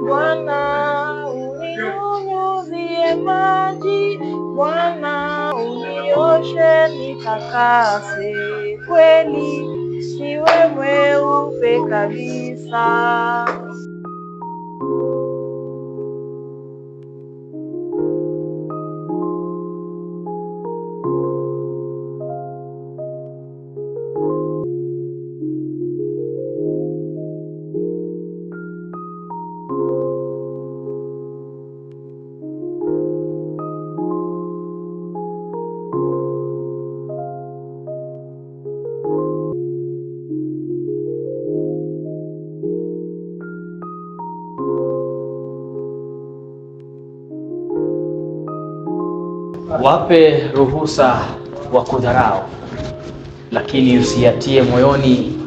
Bwana uninyunyizie maji, Bwana unioshe nitakase kweli, niwe mweupe kabisa. Wape ruhusa wa kudharau, lakini usiyatie moyoni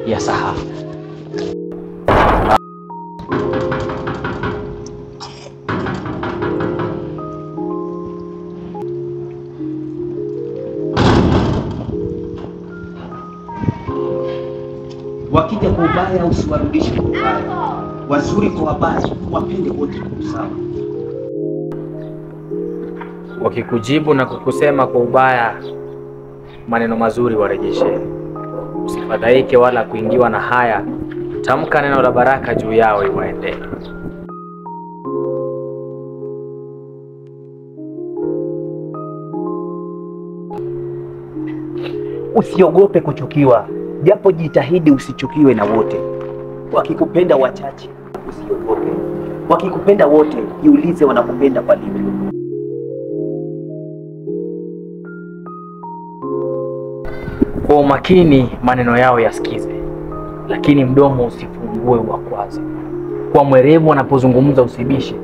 ya sahau. Wakija kwa ubaya usiwarudishe kwa ubaya, wazuri kwa wabaya wapende wote kwa sawa. Wakikujibu na kukusema kwa ubaya, maneno mazuri warejeshe. Usifadhaike wala kuingiwa na haya, tamka neno la baraka juu yao iwaendee. Usiogope kuchukiwa, japo jitahidi usichukiwe na wote. Wakikupenda wachache, usiogope. Wakikupenda wote, jiulize wanakupenda kwa nini. Kwa umakini maneno yao yasikize, lakini mdomo usifungue uwakwaze. Kwa mwerevu wanapozungumza usibishe,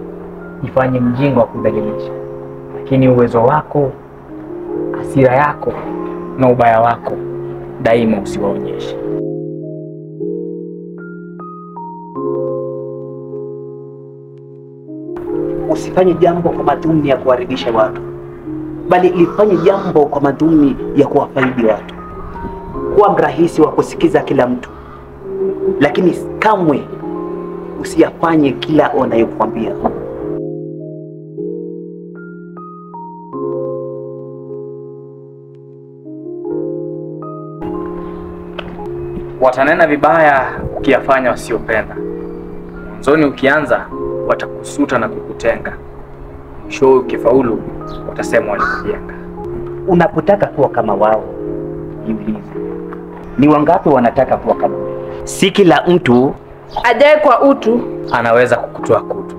jifanye mjinga wa kudhalilisha. Lakini uwezo wako, hasira yako na ubaya wako daima usiwaonyeshe. Usifanye jambo kwa madhumuni ya kuharibisha watu, bali lifanye jambo kwa madhumuni ya kuwafaidi watu. Kuwa mrahisi wa kusikiza kila mtu, lakini kamwe usiyafanye kila wanayokuambia. Watanena vibaya ukiyafanya wasiopenda. Mwanzoni ukianza watakusuta na kukutenga. Mwisho ukifaulu watasema walikujenga. Unapotaka kuwa kama wao, jiulize, ni wangapi wanataka kuwa kama wewe? Si kila mtu ajaye kwa utu anaweza kukutoa kutu.